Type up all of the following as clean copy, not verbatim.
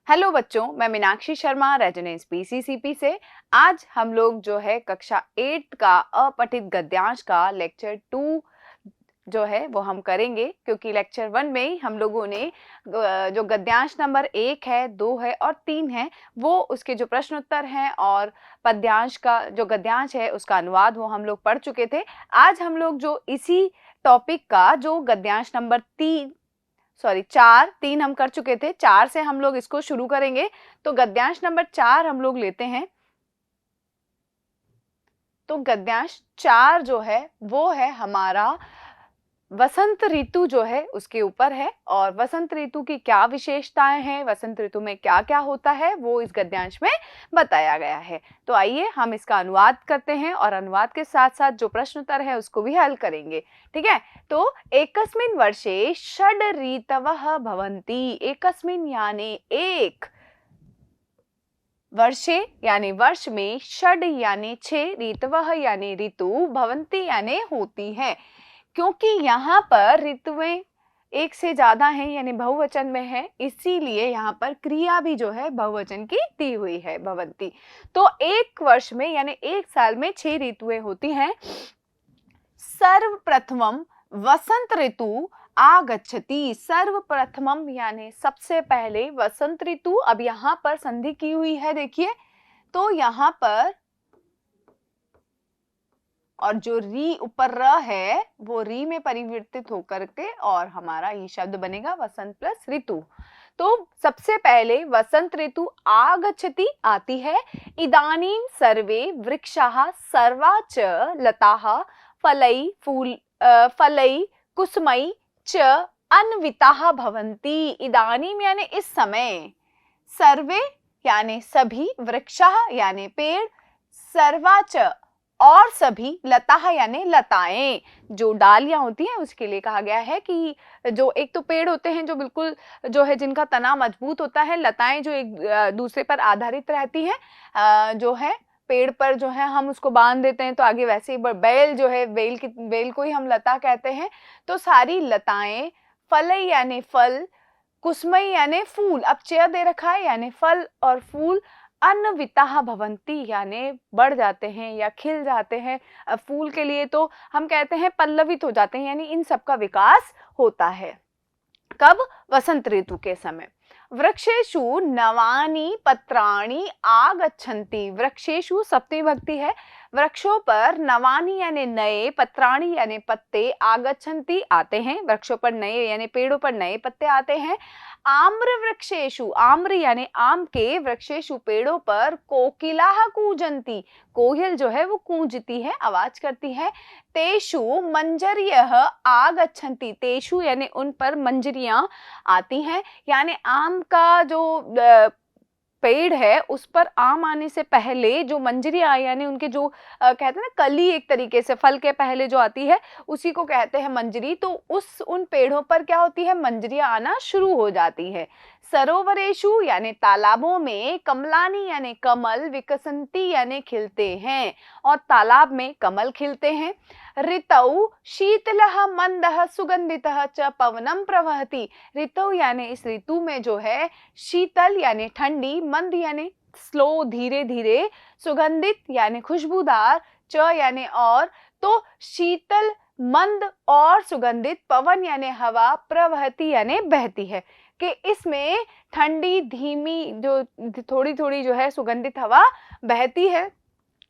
Hello बच्चों, मैं Meenakshi Sharma resonance PCCP से। आज हम लोग जो है कक्षा 8 का अपठित गद्यांश का लेक्चर 2 जो है वो हम करेंगे, क्योंकि लेक्चर 1 में ही हम लोगों ने जो गद्यांश नंबर 1 है, 2 है और 3 है वो उसके जो प्रश्न उत्तर हैं और पद्यांश का जो गद्यांश है उसका अनुवाद वो हम लोग पढ़ चुके थे। आज हम लोग जो इसी टॉपिक का जो गद्यांश नंबर 3 हम कर चुके थे, 4 से हम लोग इसको शुरू करेंगे। तो गद्यांश नंबर 4 हम लोग लेते हैं। तो गद्यांश 4 जो है वो है हमारा वसंत ऋतु जो है उसके ऊपर है, और वसंत ऋतु की क्या विशेषताएं हैं, वसंत ऋतु में क्या क्या होता है वो इस गद्यांश में बताया गया है। तो आइए हम इसका अनुवाद करते हैं और अनुवाद के साथ साथ जो प्रश्न उत्तर है उसको भी हल करेंगे। ठीक है, तो एकस्मिन् वर्षे षड् ऋतवः भवन्ति। एकस्मिन् यानी एक, वर्षे यानी वर्ष में, षड् यानी 6, ऋतवः यानी ऋतु, भवन्ति यानी होती है। क्योंकि यहाँ पर ऋतुएं एक से ज्यादा हैं यानी बहुवचन में है, इसीलिए यहाँ पर क्रिया भी जो है बहुवचन की दी हुई है, भवन्ति। तो एक वर्ष में यानी एक साल में 6 ऋतुएं होती हैं। सर्वप्रथमम वसंत ऋतु आगच्छति। सर्वप्रथमम यानी सबसे पहले वसंत ऋतु। अब यहाँ पर संधि की हुई है, देखिए, तो यहाँ पर और जो री ऊपर र है वो री में परिवर्तित होकर के और हमारा ये शब्द बनेगा वसंत प्लस ऋतु। तो सबसे पहले वसंत ऋतु आगच्छति आती है। इदानीं सर्वे वृक्षाः सर्वा च लताः फलै कुसुमै च अन्विताः भवन्ति। इदानीं यानी इस समय, सर्वे यानी सभी, वृक्षाः यानी पेड़, सर्वा च और सभी, लता यानी लताएं, जो डालियां होती हैं उसके लिए कहा गया है कि जो एक तो पेड़ होते हैं जो बिल्कुल जो है जिनका तना मजबूत होता है, लताएं जो एक दूसरे पर आधारित रहती हैं, जो है पेड़ पर जो है हम उसको बांध देते हैं तो आगे वैसे ही बेल जो है, बेल को ही हम लता कहते हैं। तो सारी लताएं, फलई यानी फल, कुसमई यानी फूल, अब चेयर दे रखा है यानी फल और फूल, अन्विताः भवन्ति यानी बढ़ जाते हैं या खिल जाते हैं। फूल के लिए तो हम कहते हैं पल्लवित हो जाते हैं, यानी इन सब का विकास होता है। कब? वसंत ऋतु के समय। वृक्षेषु नवानि पत्राणि आगच्छन्ति। वृक्षेषु सप्तमी भक्ति है। वृक्षों पर नवानि यानी नए, पत्राणि यानी पत्ते, आगच्छन्ति आते हैं। वृक्षों पर नए यानी पेड़ों पर नए पत्ते आते हैं। आम्र वृक्षेषु, आम्र यानी आम के, वृक्षेषु पेड़ों पर, कोकिलाः कूजन्ति, कोयल जो है वो कूंजती है, आवाज करती है। तेषु मंजर्यः आगच्छन्ति। तेषु यानी उन पर मंजरियां आती हैं, यानी आम का जो पेड़ है उस पर आम आने से पहले जो मंजरी आई यानी उनके जो कहते हैं ना कली, एक तरीके से फल के पहले जो आती है उसी को कहते हैं मंजरी। तो उन पेड़ों पर क्या होती है, मंजरियां आना शुरू हो जाती है। सरोवरेशु यानी तालाबों में, कमलानी यानी कमल, विकसंती यानी खिलते हैं, और तालाब में कमल खिलते हैं। ऋतौ शीतलः मंदः सुगंधितः च पवनं प्रवहति। ऋतु यानी इस ऋतु में जो है, शीतल यानी ठंडी, मंद यानी स्लो धीरे धीरे, सुगंधित यानी खुशबूदार, च यानी और, तो शीतल, मंद और सुगंधित, पवन यानी हवा, प्रवहती यानी बहती है, कि इसमें ठंडी धीमी जो थोड़ी थोड़ी जो है सुगंधित हवा बहती है।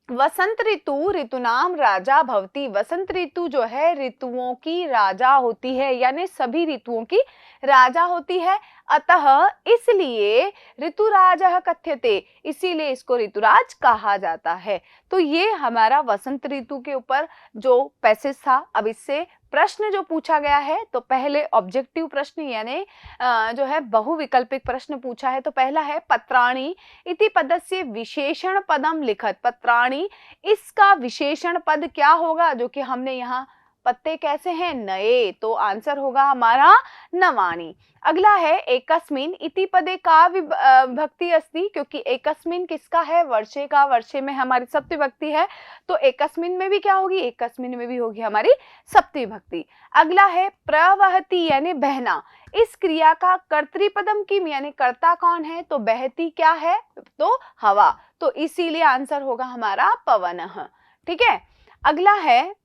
वसंत ऋतु ऋतुनाम राजा भवती। वसंत ऋतु जो है ऋतुओं की राजा होती है, यानी सभी ऋतुओं की राजा होती है। अतः इसलिए ऋतुराजः कथ्यते, इसीलिए इसको ऋतुराज कहा जाता है। तो ये हमारा वसंत ऋतु के ऊपर जो पैसेज था। अब इससे प्रश्न जो पूछा गया है, तो पहले ऑब्जेक्टिव प्रश्न यानी जो है बहुविकल्पिक प्रश्न पूछा है। तो पहला है पत्राणि इति पदस्य विशेषण पदम लिखत। पत्राणि, इसका विशेषण पद क्या होगा, जो कि हमने यहाँ पत्ते कैसे हैं, नए, तो आंसर होगा हमारा नवानि। अगला है एकस्मिन इति पदे का विभक्ति अस्ति, क्योंकि एकस्मिन किसका है, वर्षे का, वर्षे में हमारी सप्तमी विभक्ति है, तो एकस्मिन में भी क्या होगी, एकस्मिन में भी होगी हमारी सप्तमी विभक्ति। अगला है प्रवहति यानी बहना, इस क्रिया का कर्तृपदम किम यानी कर्ता कौन है, तो बहती क्या है, तो हवा, तो इसीलिए आंसर होगा हमारा पवनः। ठीक है। अगला है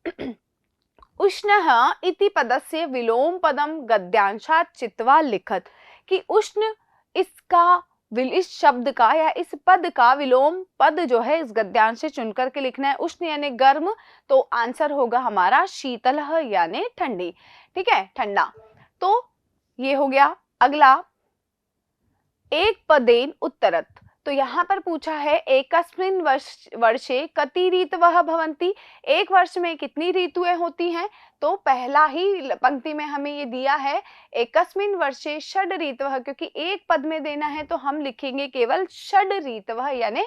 उष्णः इति पदस्य विलोम पदम गद्यांशात् चित्वा लिखत, कि उष्ण इसका इस शब्द का या इस पद का विलोम पद जो है इस गद्यांश से चुन करके लिखना है। उष्ण यानी गर्म, तो आंसर होगा हमारा शीतलः यानी ठंडी। ठीक है, ठंडा, तो ये हो गया। अगला एक पदेन उत्तरत, तो यहाँ पर पूछा है एकस्मिन वर्षे कति ऋतवः भवन्ति, एक वर्ष में कितनी ऋतुएं होती हैं, तो पहला ही पंक्ति में हमें ये दिया है एकस्मिन वर्षे षड ऋतवः, क्योंकि एक पद में देना है तो हम लिखेंगे केवल षड ऋतवः यानी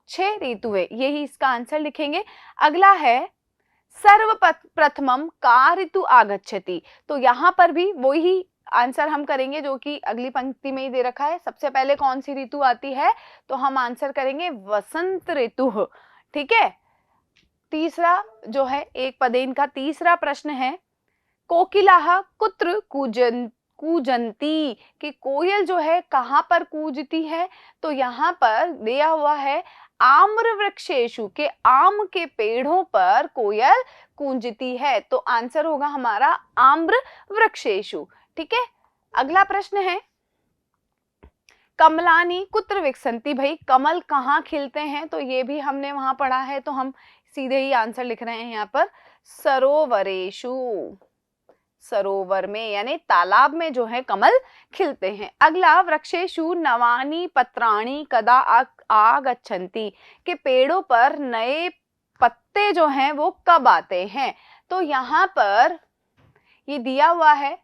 6 ऋतुएं, यही इसका आंसर लिखेंगे। अगला है सर्वप्रथमम का ऋतु आगच्छति, तो यहाँ पर भी वही आंसर हम करेंगे जो कि अगली पंक्ति में ही दे रखा है। सबसे पहले कौन सी ऋतु आती है, तो हम आंसर करेंगे वसंत ऋतु। ठीक है। तीसरा जो है एक पदेन का तीसरा प्रश्न है कोकिलाः कुत्र कूजंती, कि कोयल जो है कहाँ पर कूजती है, तो यहाँ पर दिया हुआ है आम्र वृक्षेषु, के आम के पेड़ों पर कोयल कूंजती है, तो आंसर होगा हमारा आम्र वृक्षेषु। ठीक है। अगला प्रश्न है कमलानी कुत्र विकसंती, भाई कमल कहाँ खिलते हैं, तो ये भी हमने वहां पढ़ा है, तो हम सीधे ही आंसर लिख रहे हैं यहाँ पर सरोवरेषु, सरोवर में यानी तालाब में जो है कमल खिलते हैं। अगला वृक्षेषु नवानि पत्राणि कदा आगच्छन्ति, के पेड़ों पर नए पत्ते जो हैं वो कब आते हैं, तो यहाँ पर ये दिया हुआ है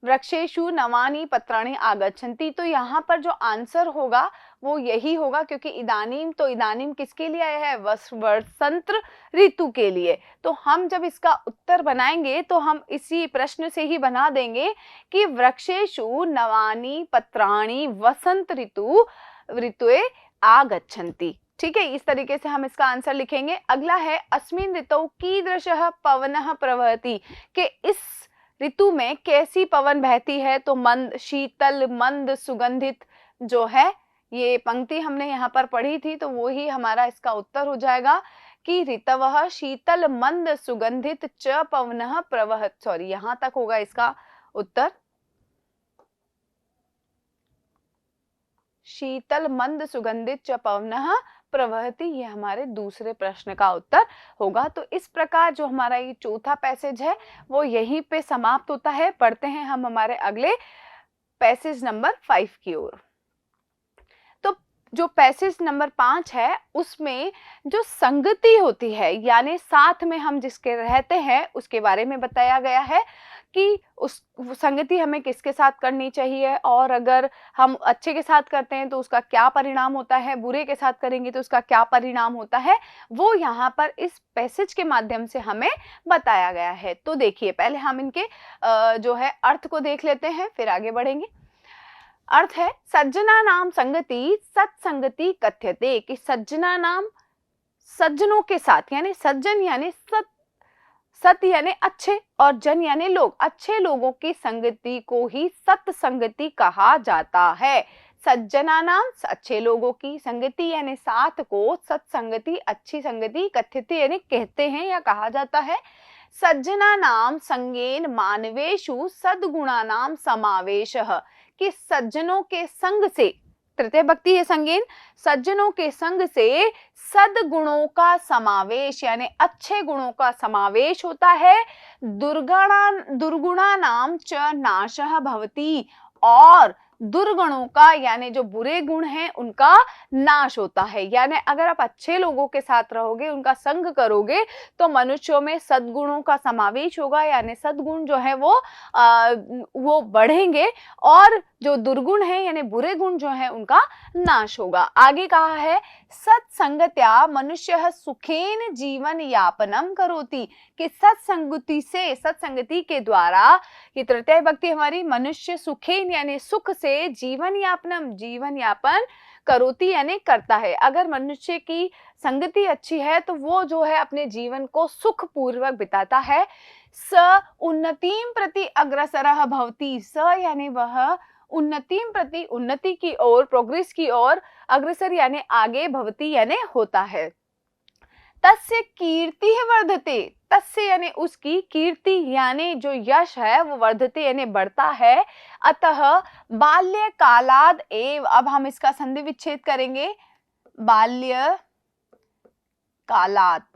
वृक्षेषु नवानि पत्राणि आगच्छन्ति, तो यहाँ पर जो आंसर होगा वो यही होगा, क्योंकि इदानीम, तो इदानीम किसके लिए आया है, वसंत ऋतु के लिए। तो हम जब इसका उत्तर बनाएंगे तो हम इसी प्रश्न से ही बना देंगे कि वृक्षेषु नवानि पत्राणि वसंत ऋतुए आगच्छन्ति। ठीक है, इस तरीके से हम इसका आंसर लिखेंगे। अगला है अस्मिन् ऋतौ कीदृशः पवनः प्रवहति, के इस ऋतु में कैसी पवन बहती है, तो मंद, शीतल, मंद, सुगंधित, जो है ये पंक्ति हमने यहाँ पर पढ़ी थी, तो वो ही हमारा इसका उत्तर हो जाएगा कि ऋतवः शीतल मंद सुगंधित च पवनः प्रवहत, सॉरी यहाँ तक होगा इसका उत्तर, शीतल मंद सुगंधित च पवनः प्रवहति, ये हमारे दूसरे प्रश्न का उत्तर होगा। तो इस प्रकार जो हमारा ये चौथा पैसेज है वो यहीं पे समाप्त होता है। पढ़ते हैं हम हमारे अगले पैसेज नंबर 5 की ओर। तो जो पैसेज नंबर 5 है उसमें जो संगति होती है यानी साथ में हम जिसके रहते हैं उसके बारे में बताया गया है कि उस संगति हमें किसके साथ करनी चाहिए, और अगर हम अच्छे के साथ करते हैं तो उसका क्या परिणाम होता है, बुरे के साथ करेंगे तो उसका क्या परिणाम होता है, वो यहाँ पर इस पैसेज के माध्यम से हमें बताया गया है। तो देखिए पहले हम इनके जो है अर्थ को देख लेते हैं, फिर आगे बढ़ेंगे। अर्थ है सज्जना नाम संगति सत्संगति कथ्यते, कि सज्जना नाम सज्जनों के साथ, यानी सज्जन यानी सत यानी अच्छे और जन यानी लोग, अच्छे लोगों की संगति को ही सत्संगति कहा जाता है। सज्जना नाम अच्छे लोगों की, संगति यानी साथ को, सत्संगति अच्छी संगति, कथ्यते यानी कहते हैं या कहा जाता है। सज्जना नाम संगेन मानवेषु सद्गुणा नाम समावेशः, कि सज्जनों के संग से, तृतीय भक्ति है संगेन, सज्जनों के संग से सद्गुणों का समावेश यानी अच्छे गुणों का समावेश होता है। दुर्गुणा नाम च नाशः भवति, और दुर्गुणों का यानी जो बुरे गुण हैं उनका नाश होता है। यानी अगर आप अच्छे लोगों के साथ रहोगे, उनका संग करोगे, तो मनुष्यों में सद्गुणों का समावेश होगा, यानी सद्गुण जो है वो बढ़ेंगे, और जो दुर्गुण है यानी बुरे गुण जो है उनका नाश होगा। आगे कहा है सत्संगत्या मनुष्य सुखेन जीवन यापनम करोति, कि सत्संगति के द्वारा, ये तृतीय भक्ति हमारी, मनुष्य सुखेन यानी सुख से जीवन यापन करोति यानी करता है। अगर मनुष्य की संगति अच्छी है तो वो जो है अपने जीवन को सुख पूर्वक बिताता है। स उन्नतिम प्रति अग्रसरः भवति, स यानी वह उन्नतिम प्रति उन्नति की ओर, प्रोग्रेस की ओर, अग्रसर यानी आगे, भवति यानी होता है। तस्य कीर्ति वर्धते, तस्य यानी उसकी, कीर्ति यानी जो यश है वो वर्धते यानी बढ़ता है। अतः बाल्य कालाद एव, अब हम इसका संधि विच्छेद करेंगे, बाल्य कालात,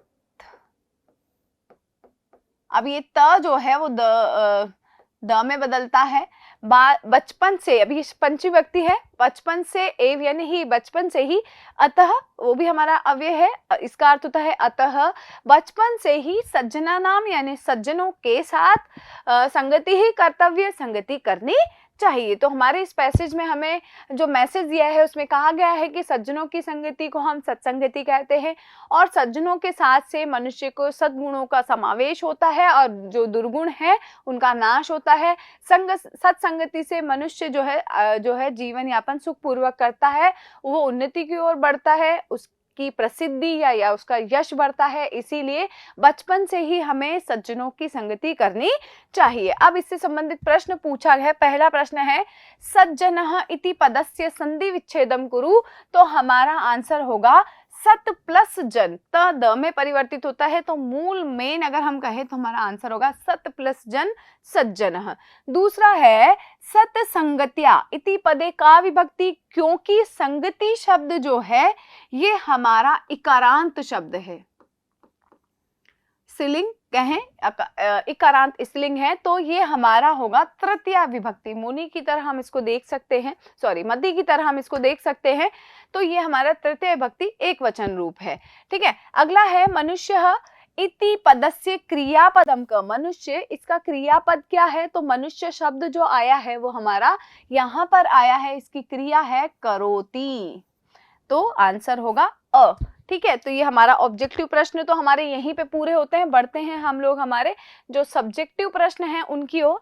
अब ये त जो है वो द में बदलता है। बचपन से, अभी पंचमी व्यक्ति है, बचपन से, एव यानी ही, बचपन से ही, अतः वो भी हमारा अव्यय है, इसका अर्थ होता है अतः बचपन से ही सज्जना नाम यानी सज्जनों के साथ संगति ही कर्तव्य, संगति करनी चाहिए। तो हमारे इस पैसेज में हमें जो मैसेज दिया है उसमें कहा गया है कि सज्जनों की संगति को हम सत्संगति कहते हैं, और सज्जनों के साथ से मनुष्य को सद्गुणों का समावेश होता है और जो दुर्गुण है उनका नाश होता है। सत्संगति से मनुष्य जो है जीवन यापन सुख पूर्वक करता है, वो उन्नति की ओर बढ़ता है, उसकी प्रसिद्धि या उसका यश बढ़ता है। इसीलिए बचपन से ही हमें सज्जनों की संगति करनी चाहिए। अब इससे संबंधित प्रश्न पूछा गया है। पहला प्रश्न है सज्जनः इति पदस्य संधि विच्छेदम कुरु, तो हमारा आंसर होगा सत प्लस जन, त द में परिवर्तित होता है, तो मूल मेन अगर हम कहें तो हमारा आंसर होगा सत प्लस जन सज्जनः। दूसरा है सत्संगत्या इति पदे का विभक्ति, क्योंकि संगति शब्द जो है ये हमारा इकारांत शब्द है, स्त्रीलिंग कहें, इकारांत स्त्रीलिंग है, तो ये हमारा होगा तृतीया विभक्ति। मुनि की तरह हम इसको देख सकते हैं, मध्य की तरह हम इसको देख सकते हैं, तो ये हमारा तृतीय विभक्ति एक वचन रूप है। ठीक है, अगला है मनुष्य इति पदस्य क्रियापदम का, मनुष्य इसका क्रियापद क्या है, तो मनुष्य शब्द जो आया है वो हमारा यहाँ पर आया है, इसकी क्रिया है करोति, तो आंसर होगा अ। ठीक है, तो ये हमारा ऑब्जेक्टिव प्रश्न तो हमारे यहीं पे पूरे होते हैं। बढ़ते हैं हम लोग हमारे जो सब्जेक्टिव प्रश्न हैं उनकी ओर।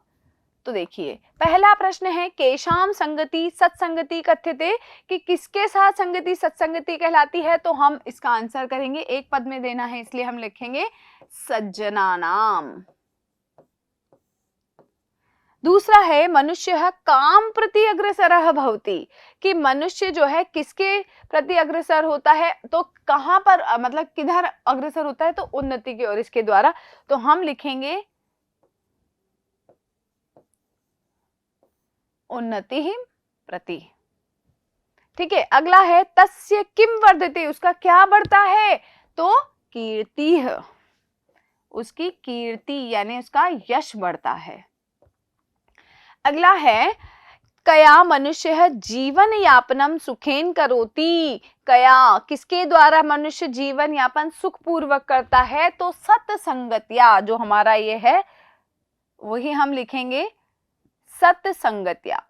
तो देखिए पहला प्रश्न है केशाम संगति सत्संगति कथ्यते, कि किसके साथ संगति सत्संगति कहलाती है, तो हम इसका आंसर करेंगे, एक पद में देना है इसलिए हम लिखेंगे सज्जनानाम। दूसरा है मनुष्य काम प्रति अग्रसरः भवति, कि मनुष्य जो है किसके प्रति अग्रसर होता है, तो कहां पर, मतलब किधर अग्रसर होता है, तो उन्नति की ओर इसके द्वारा, तो हम लिखेंगे उन्नति ही प्रति। ठीक है, अगला है तस्य किम वर्धते, उसका क्या बढ़ता है, तो कीर्ति, उसकी कीर्ति यानी उसका यश बढ़ता है। अगला है कया मनुष्य जीवन यापनम सुखेन करोति, कया किसके द्वारा मनुष्य जीवन यापन सुख पूर्वक करता है, तो सत्संगत्या, जो हमारा ये है वही हम लिखेंगे सत्संगत्या।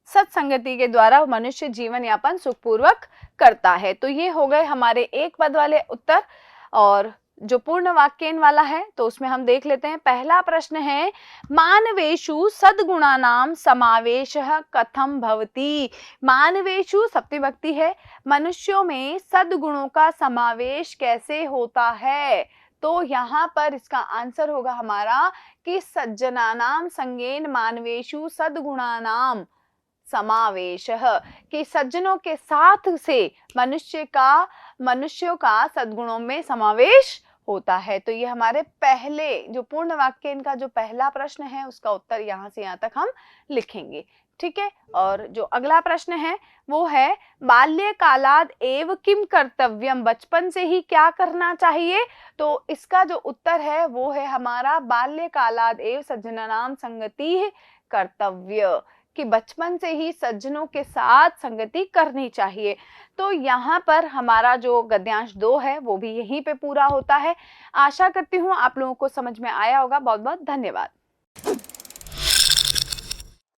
सत्संगति के द्वारा मनुष्य जीवन यापन सुखपूर्वक करता है। तो ये हो गए हमारे एक पद वाले उत्तर, और जो पूर्ण वाक्यन वाला है तो उसमें हम देख लेते हैं। पहला प्रश्न है मानवेषु सद्गुणानाम समावेशः कथम भवति, मानवेषु सप्तमी है, मनुष्यों में सद्गुणों का समावेश कैसे होता है, तो यहाँ पर इसका आंसर होगा हमारा कि सज्जनानाम संगेन मानवेषु सद्गुणानाम समावेशः, कि सज्जनों के साथ से मनुष्यों का सद्गुणों में समावेश होता है। तो ये हमारे पहले जो पूर्ण वाक्य इनका जो पहला प्रश्न है उसका उत्तर यहाँ से यहाँ तक हम लिखेंगे। ठीक है, और जो अगला प्रश्न है वो है बाल्य कालाद एव किम कर्तव्यम, बचपन से ही क्या करना चाहिए, तो इसका जो उत्तर है वो है हमारा बाल्य कालाद एव सज्जनानाम संगति कर्तव्य, कि बचपन से ही सज्जनों के साथ संगति करनी चाहिए। तो यहाँ पर हमारा जो गद्यांश 2 है वो भी यहीं पे पूरा होता है। आशा करती हूँ आप लोगों को समझ में आया होगा। बहुत बहुत धन्यवाद।